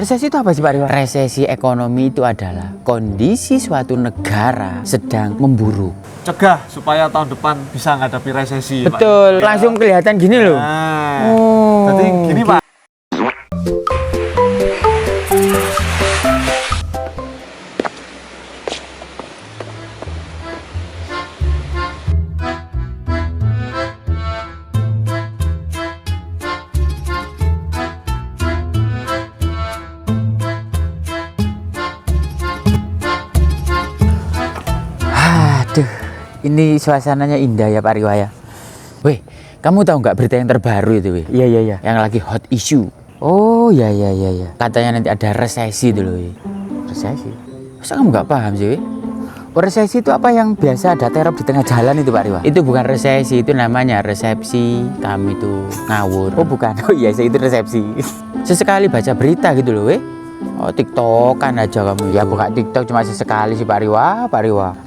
Resesi itu apa sih Pak Riwa? Resesi ekonomi itu adalah kondisi suatu negara sedang memburuk. Cegah supaya tahun depan bisa menghadapi resesi. Betul, Pak. langsung kelihatan gini loh. Nah, Oh, jadi gini Pak. Aduh, ini suasananya indah ya Pak Riwa ya. Weh, kamu tahu nggak berita yang terbaru itu weh? Iya. Yang lagi hot issue. Oh iya. Katanya nanti ada resesi dulu weh. Resesi? Masa kamu nggak paham sih weh? Oh, resesi itu apa yang biasa ada teror di tengah jalan itu Pak Riwa? Itu bukan resesi, itu namanya resepsi. Kamu itu ngawur. Oh bukan, oh iya itu resepsi. Sesekali baca berita gitu loh weh. Oh TikTokan aja kamu. Ya buka TikTok cuma sesekali sih Pak Riwa.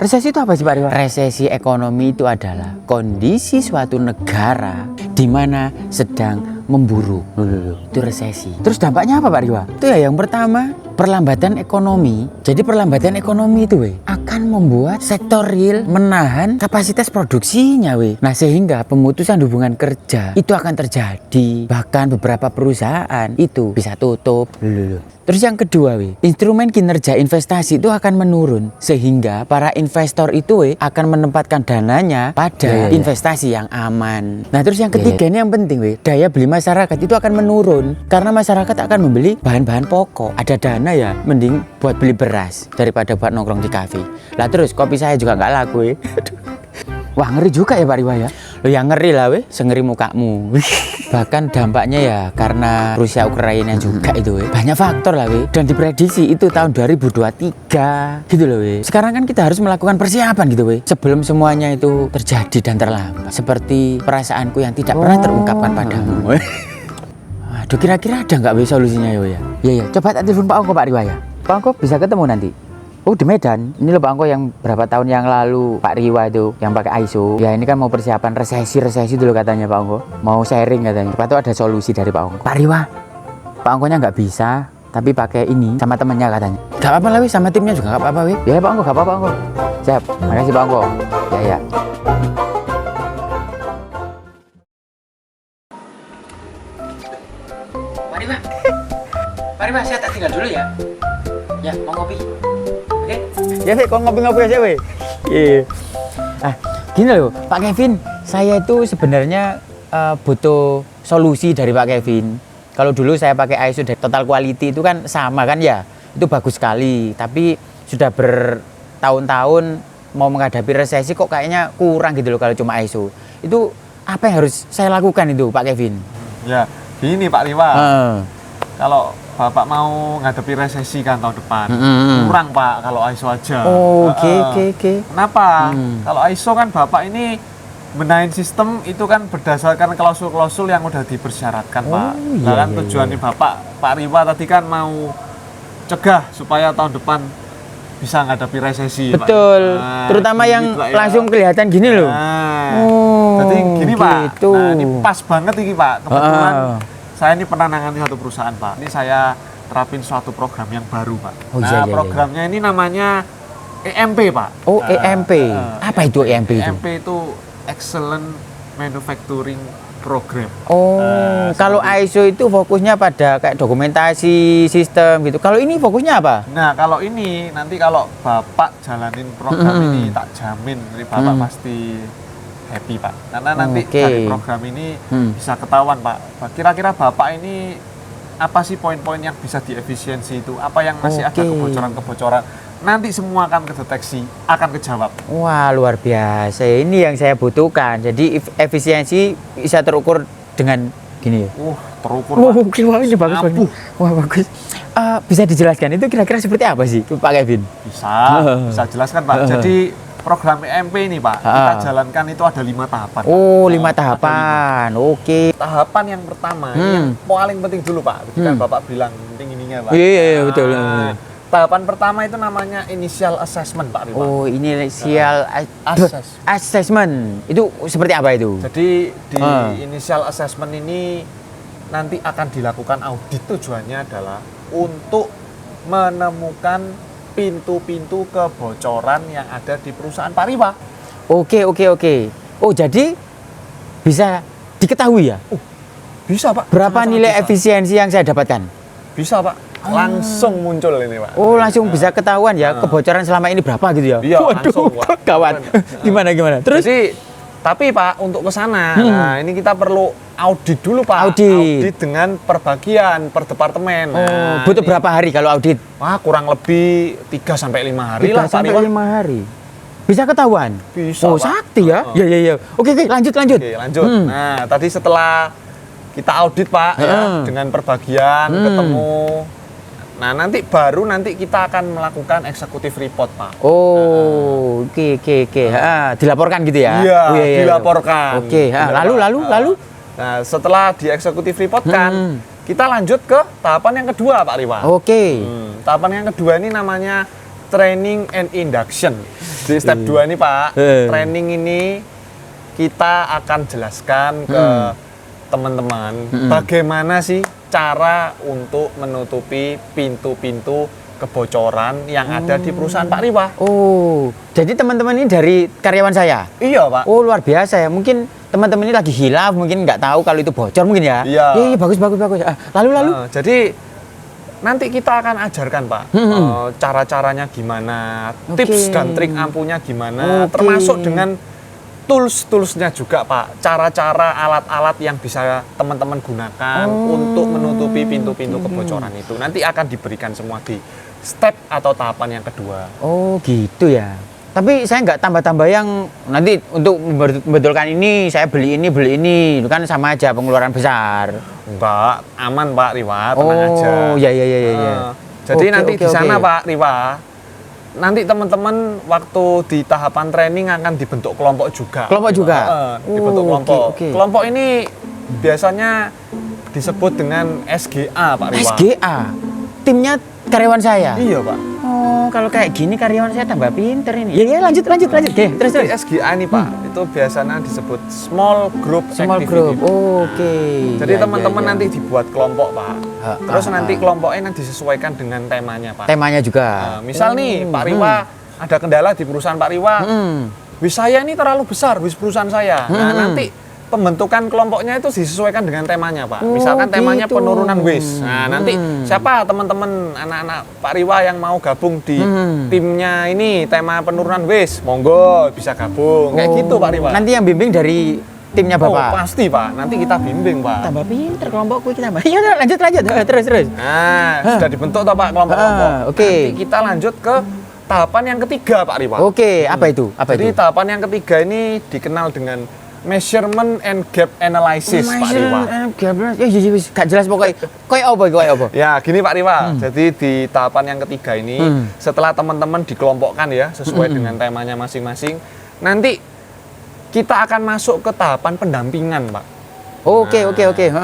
Resesi itu apa sih Pak Riwa? Resesi ekonomi itu adalah kondisi suatu negara di mana sedang memburuk. Loh. Itu resesi. Terus dampaknya apa Pak Riwa? Itu ya yang pertama perlambatan ekonomi. Jadi perlambatan ekonomi itu akan membuat sektor real menahan kapasitas produksinya Nah sehingga pemutusan hubungan kerja itu akan terjadi. Bahkan beberapa perusahaan itu bisa tutup. Terus yang kedua instrumen kinerja investasi itu akan menurun sehingga para investor itu akan menempatkan dananya pada investasi yang aman. Nah terus yang ketiga ini yang penting daya beli masyarakat itu akan menurun karena masyarakat akan membeli bahan-bahan pokok. Ada dana ya mending buat beli beras daripada buat nongkrong di kafe. Lah terus kopi saya juga nggak laku Wah ngeri juga ya Pak Riwa ya. Lo yang ngeri lah sengeri mukamu. Bahkan dampaknya ya karena Rusia Ukraina juga itu banyak faktor lah dan diprediksi itu tahun 2023 gitu loh Sekarang kan kita harus melakukan persiapan gitu sebelum semuanya itu terjadi dan terlambat. Seperti perasaanku yang tidak pernah terungkapkan padamu. Aduh kira-kira ada nggak solusinya ya? Iya. Coba tak telepon Pak Ongko Pak Riwa ya. Pak Ongko bisa ketemu nanti. Oh di Medan, ini loh Pak Ongko yang berapa tahun yang lalu Pak Riwa itu yang pakai ISO. Ya ini kan mau persiapan resesi dulu katanya Pak Ongko. Mau sharing katanya. Siapa tahu ada solusi dari Pak Ongko. Pak Riwa, Pak Ongkonya nggak bisa, tapi pakai ini sama temennya katanya. Gak apa-apa lah sama timnya juga gak apa-apa Ya Pak Ongko, gak apa-apa Pak Ongko. Siap, makasih Pak Ongko. Ya. Pak Riwa, saya tak tinggal dulu ya. Ya, mau ngopi. Oke? Ya, kok ngopi-ngopi aja, Iya. Gini loh, Pak Kevin, saya itu sebenarnya butuh solusi dari Pak Kevin. Kalau dulu saya pakai ISO dari Total Quality itu kan sama kan ya, itu bagus sekali. Tapi sudah bertahun-tahun mau menghadapi resesi kok kayaknya kurang gitu loh kalau cuma ISO. Itu apa yang harus saya lakukan itu, Pak Kevin? Ya, gini Pak Riwa. Kalau Bapak mau ngadepi resesi kan tahun depan, kurang Pak kalau ISO aja. Oke. Kenapa? Kalau ISO kan Bapak ini benahin sistem itu kan berdasarkan klausul-klausul yang udah dipersyaratkan Pak. Nah kan tujuannya Bapak, Pak Riwa tadi kan mau cegah supaya tahun depan bisa ngadepi resesi. Betul, Pak. Terutama yang langsung kelihatan gini loh. Jadi gini Pak, gitu. nah ini pas banget ini Pak, kebetulan saya ini pernah nangani satu perusahaan Pak. Ini saya terapin suatu program yang baru Pak. Programnya ini namanya EMP Pak. Oh EMP, apa itu EMP itu? EMP itu Excellent Manufacturing Program. Kalau ISO itu fokusnya pada kayak dokumentasi sistem gitu. Kalau ini fokusnya apa? Nah kalau ini nanti kalau Bapak jalanin program ini tak jamin jadi Bapak pasti happy Pak. Karena nanti dari program ini bisa ketahuan Pak. Kira-kira Bapak ini apa sih poin-poin yang bisa diefisiensi itu? Apa yang masih ada kebocoran-kebocoran? Nanti semua akan kedeteksi, akan kejawab. Wah luar biasa. Ini yang saya butuhkan. Jadi efisiensi bisa terukur dengan gini ya. Terukur Pak. Wah ini bagus banget. Wah bagus. Bisa dijelaskan itu kira-kira seperti apa sih Pak Kevin? Bisa jelaskan Pak. Jadi program EMP ini Pak, kita jalankan itu ada 5 tahapan. 5 tahapan. Tahapan yang pertama ini yang paling penting dulu Pak. Ketika Bapak bilang penting ininya Pak. Iya betul. Tahapan pertama itu namanya initial assessment Pak Riwa. Initial assessment. Itu seperti apa itu? Jadi di initial assessment ini nanti akan dilakukan audit, tujuannya adalah untuk menemukan pintu-pintu kebocoran yang ada di perusahaan Pak Riwa. Oke. Oh, jadi bisa diketahui ya? Bisa Pak. Berapa Sangat-sangat nilai bisa. efisiensi yang saya dapatkan? Bisa Pak. Langsung muncul ini Pak. Oh, langsung bisa ketahuan ya kebocoran selama ini berapa gitu ya? Iya, Waduh, langsung, Pak. gawat. Gimana? Terus? Jadi, tapi Pak, untuk ke sana, nah ini kita perlu audit dulu Pak. Audit dengan per bagian, per departemen. Nah, butuh ini- berapa hari kalau audit? Wah, kurang lebih 3 sampai 5 hari 3 lah Pak sampai Riwa. 5 hari. Bisa ketahuan? Bisa, Oh, Pak. sakti ya? Iya. Oke, lanjut. Oke, lanjut. Nah, tadi setelah kita audit Pak, ya, dengan perbagian ketemu. Nah, nanti kita akan melakukan eksekutif report Pak. Oh, oke. Dilaporkan gitu ya? Iya, Oh, dilaporkan. Oke, Bener, lalu? Nah, setelah di eksekutif report kan, kita lanjut ke tahapan yang kedua Pak Riwa. Oke. Tahapan yang kedua ini namanya training and induction. Di step 2 ini Pak, training ini kita akan jelaskan ke teman-teman bagaimana sih cara untuk menutupi pintu-pintu kebocoran yang ada di perusahaan Pak Riwa. Oh, jadi teman-teman ini dari karyawan saya? Iya Pak. Oh, luar biasa ya. Mungkin teman-teman ini lagi hilaf, mungkin nggak tahu kalau itu bocor mungkin ya? Iya. Iya, bagus. Lalu? Jadi nanti kita akan ajarkan Pak cara-caranya gimana, tips dan trik ampuhnya gimana, termasuk dengan tools-toolsnya juga Pak, cara-cara alat-alat yang bisa teman-teman gunakan untuk menutupi pintu-pintu kebocoran itu. Nanti akan diberikan semua di step atau tahapan yang kedua. Oh, gitu ya. Tapi saya nggak tambah-tambah yang nanti untuk membetulkan ini, saya beli ini, itu kan sama aja pengeluaran besar. Enggak, aman Pak Riwa, tenang aja. Oh, iya. Jadi nanti di sana oke. Pak Riwa, nanti teman-teman waktu di tahapan training akan dibentuk kelompok juga. Kelompok juga? Dibentuk Oh, kelompok. oke. Kelompok ini biasanya disebut dengan SGA Pak Riwa. SGA, timnya karyawan saya. Iya Pak. Oh, kalau kayak gini karyawan saya tambah pinter ini. Iya, lanjut. Oke, terus. Jadi SGA ini Pak, itu biasanya disebut small group Small activity. group. Oh, oke. Jadi Ya, teman-teman ya. nanti dibuat kelompok Pak. Terus nanti ah. kelompoknya nanti disesuaikan dengan temanya Pak. Temanya juga. Nah, misal nih Pak Riwa ada kendala di perusahaan Pak Riwa. Wis saya ini terlalu besar, wis perusahaan saya. Nah, nanti pembentukan kelompoknya itu disesuaikan dengan temanya Pak. Misalkan temanya gitu. penurunan wis. Nah, nanti siapa teman-teman anak-anak Pak Riwa yang mau gabung di timnya ini tema penurunan wis, monggo bisa gabung. Kayak gitu Pak Riwa. Nanti yang bimbing dari timnya Oh, Bapak. pasti Pak. Nanti kita bimbing Pak. Tambah pinter kelompokku kita. Iya, lanjut. Terus. Nah, sudah dibentuk toh Pak kelompok-kelompok. Oke. Nanti kita lanjut ke tahapan yang ketiga Pak Riwa. Oke, apa itu? Jadi tahapan yang ketiga ini dikenal dengan measurement and gap analysis Pak Riwa. Gak jelas pokoknya. Kayak apa? Ya, gini Pak Riwa. Jadi di tahapan yang ketiga ini setelah teman-teman dikelompokkan ya sesuai dengan temanya masing-masing, nanti kita akan masuk ke tahapan pendampingan, Pak. Oke.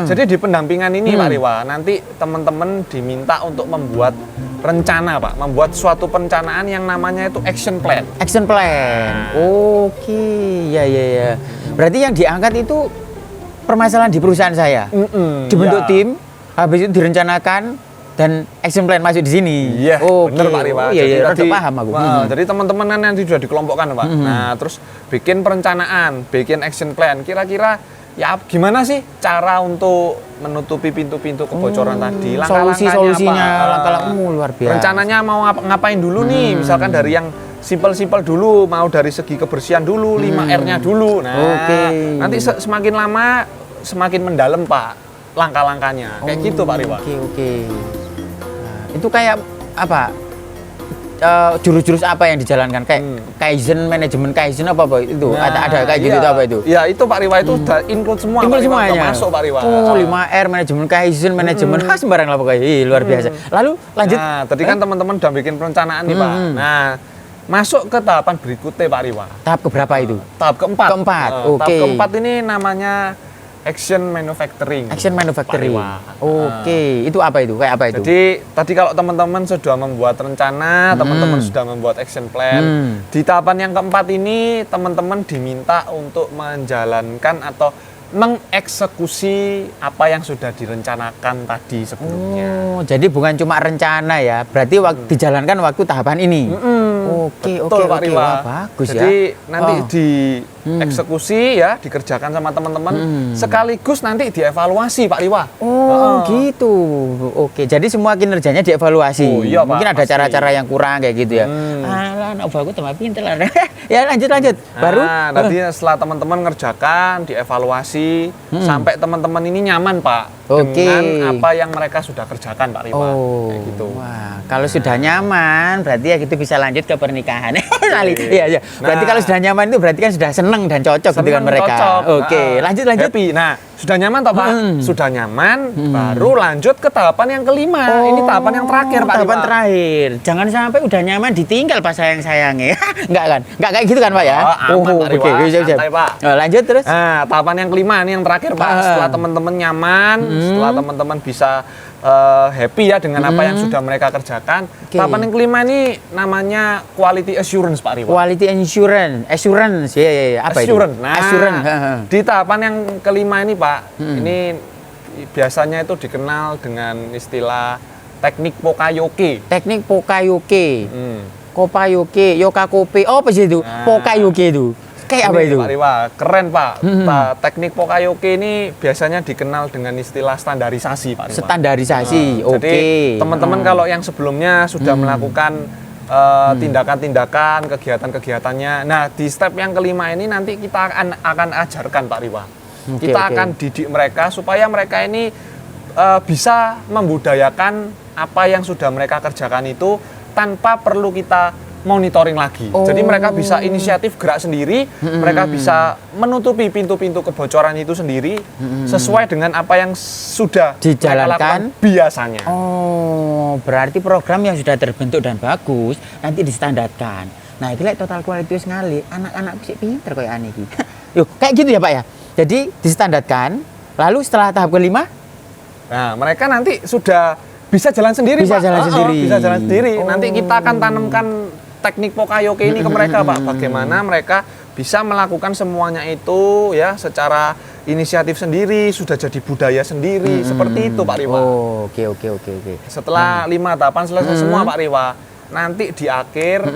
Jadi di pendampingan ini Pak Riwa, nanti teman-teman diminta untuk membuat rencana Pak, membuat suatu perencanaan yang namanya itu action plan. Action plan. Oke, ya. Berarti yang diangkat itu permasalahan di perusahaan saya. Dibentuk ya. tim, habis itu direncanakan dan action plan masuk di sini. Iya, Oke. bener Pak Riwa. Iya, Jadi rada paham aku. Jadi teman-teman kan nanti sudah dikelompokkan Pak. Nah, terus bikin perencanaan, bikin action plan. Kira-kira ya gimana sih cara untuk menutupi pintu-pintu kebocoran tadi? Solusinya, apa? langkah-langkah luar biasa. Rencananya mau ngapain dulu nih? Misalkan dari yang simpel-simpel dulu, mau dari segi kebersihan dulu, 5R-nya dulu. Nah, nanti semakin lama semakin mendalam Pak langkah-langkahnya. Kayak gitu Pak Riwa. Oke. Nah, itu kayak apa? Jurus-jurus apa yang dijalankan? Kayak Kaizen, manajemen Kaizen apa itu? Nah, ada kayak gitu iya. itu apa itu? Ya itu Pak Riwa itu udah include semua. Include Pak Riwa, semuanya. udah masuk Pak Riwa. Oh, 5R, manajemen Kaizen, manajemen sembarang lah pokoknya. Ih, luar biasa. Lalu lanjut. Nah, tadi kan teman-teman udah bikin perencanaan nih Pak. Nah, masuk ke tahapan berikutnya Pak Riwa. Tahap keberapa itu? Tahap keempat. Oke. Tahap keempat ini namanya action manufacturing. Action manufacturing. Pak Riwa. Oke, itu apa itu? Kayak apa itu? Jadi tadi kalau teman-teman sudah membuat rencana, teman-teman sudah membuat action plan. Di tahapan yang keempat ini teman-teman diminta untuk menjalankan atau mengeksekusi apa yang sudah direncanakan tadi sebelumnya. Oh, jadi bukan cuma rencana ya, berarti dijalankan waktu tahapan ini. Oke, Betul, Pak Riwa. Wah, bagus ya. Jadi nanti dieksekusi ya, dikerjakan sama teman-teman, sekaligus nanti dievaluasi Pak Riwa. Oh, gitu. Oke, jadi semua kinerjanya dievaluasi. Oh, iya, Pak, mungkin ada pasti. cara-cara yang kurang kayak gitu ya. Alah, anak aku tambah pinter lah. Ya lanjut. Baru Nanti setelah teman-teman ngerjakan, dievaluasi, sampai teman-teman ini nyaman Pak, Oke. dengan apa yang mereka sudah kerjakan Pak Riwa. Kayak gitu. Wah, kalau sudah nyaman, berarti ya gitu bisa lanjut ke pernikahan. Iya. Berarti kalau sudah nyaman itu berarti kan sudah seneng dan cocok gitu kan Seneng, mereka. cocok. Oke, lanjut. Happy. Nah, sudah nyaman toh Pak? Sudah nyaman, baru lanjut ke tahapan yang kelima. Ini tahapan yang terakhir Pak Tahapan Riwa. terakhir. Jangan sampai udah nyaman ditinggal pas sayang-sayangnya. Enggak kan? Enggak kayak gitu kan Pak ya? Aman, Pak Riwa. siap. Santai, Pak. Nah, lanjut terus. Nah, tahapan yang kelima ini yang terakhir Pak. Setelah teman-teman nyaman, setelah teman-teman bisa happy ya dengan apa yang sudah mereka kerjakan. Oke. Tahapan yang kelima ini namanya quality assurance Pak Riwa. Quality assurance. Ya. Apa Assurance. itu? Nah, Assurance. di tahapan yang kelima ini Pak, ini biasanya itu dikenal dengan istilah teknik Pokayoke. Teknik Pokayoke. Hmm. Kopayoke, Yokakope. Oh, apa sih itu? Nah. Pokayoke itu. Kayak apa Ini, itu? Pak Riwa, keren Pak. Teknik Pokayoke ini biasanya dikenal dengan istilah standarisasi Pak Riwa. Standarisasi. Oke. Jadi teman-teman kalau yang sebelumnya sudah melakukan tindakan-tindakan, kegiatan-kegiatannya. Nah, di step yang kelima ini nanti kita akan ajarkan Pak Riwa. Oke, Kita oke. akan didik mereka supaya mereka ini bisa membudayakan apa yang sudah mereka kerjakan itu tanpa perlu kita monitoring lagi. Jadi mereka bisa inisiatif gerak sendiri, mereka bisa menutupi pintu-pintu kebocoran itu sendiri sesuai dengan apa yang sudah mereka Dijalankan. lakukan biasanya. Oh, berarti program yang sudah terbentuk dan bagus nanti distandarkan. Nah, itu total kualitas ngali. Anak-anak sih pinter kayak aneh iki. Yuk, kayak gitu ya, Pak ya. Jadi distandarkan, lalu setelah tahap kelima Nah, mereka nanti sudah bisa jalan sendiri, Bisa Pak. jalan sendiri. Bisa jalan sendiri. Oh. Nanti kita akan tanamkan teknik Pokayoke ini ke mereka, Pak. Bagaimana mereka bisa melakukan semuanya itu ya secara inisiatif sendiri, sudah jadi budaya sendiri. Seperti itu, Pak Riwa. Oh, oke. Setelah 5 tahapan selesai semua, Pak Riwa. Nanti di akhir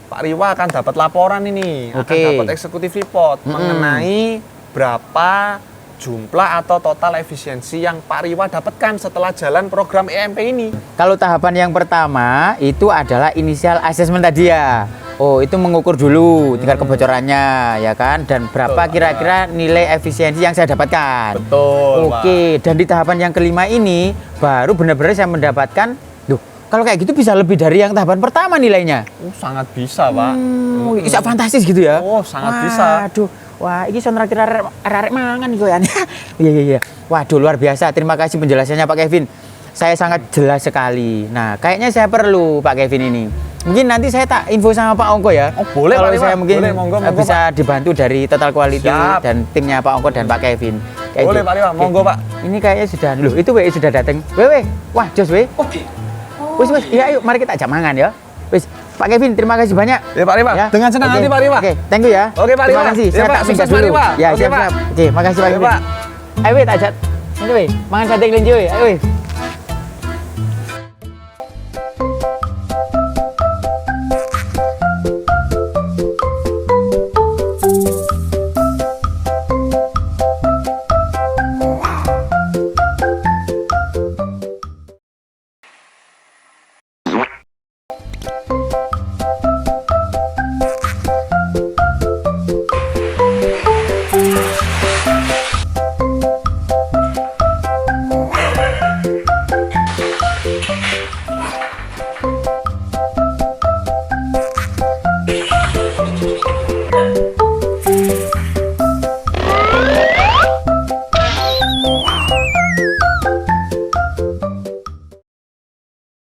Pak Riwa akan dapat laporan ini, akan Oke. dapat executive report mengenai berapa jumlah atau total efisiensi yang Pak Riwa dapatkan setelah jalan program EMP ini. Kalau tahapan yang pertama itu adalah initial assessment tadi ya. Oh, itu mengukur dulu tingkat kebocorannya ya kan, dan berapa Betul, kira-kira nilai efisiensi yang saya dapatkan. Betul, Oke, dan di tahapan yang kelima ini baru benar-benar saya mendapatkan, loh, kalau kayak gitu bisa lebih dari yang tahapan pertama nilainya. Sangat bisa, Pak. Bisa fantastis gitu ya. Oh, sangat bisa. Waduh. Wah, ini sound rakit arek mangan gitu ya. Iya. Waduh, luar biasa. Terima kasih penjelasannya Pak Kevin. Saya sangat jelas sekali. Nah, kayaknya saya perlu Pak Kevin ini. Mungkin nanti saya tak info sama Pak Ongko ya. Oh, boleh, Kalau Pak Riwa. saya mungkin Boleh, monggo, bisa dibantu dari Total Quality Siap. dan timnya Pak Ongko dan Pak Kevin. Kayak Boleh, gitu. Pak Riwa. Oke. Monggo, Pak. Ini kayaknya sudah. Loh, itu WE sudah datang. WE. Wah, jos WE. Oke. Wis. Iya, ayo mari kita ajak mangan ya. Wis, Pak Kevin, terima kasih banyak. Ya, Pak Riwa. Dengan senang Oke. hati, Pak Riwa. Oke, thank you ya. Oke, Pak Terima Riwa. kasih. Ya, Saya Pak, tak sukses, singkat Pak dulu. Riwa. Ya, Oke, siap. Pak. Oke, makasih Pak Oke, Kevin. Pak. Ayo, weh, tak ajak. Ini weh, mangan sate kelinci weh. Ayo weh.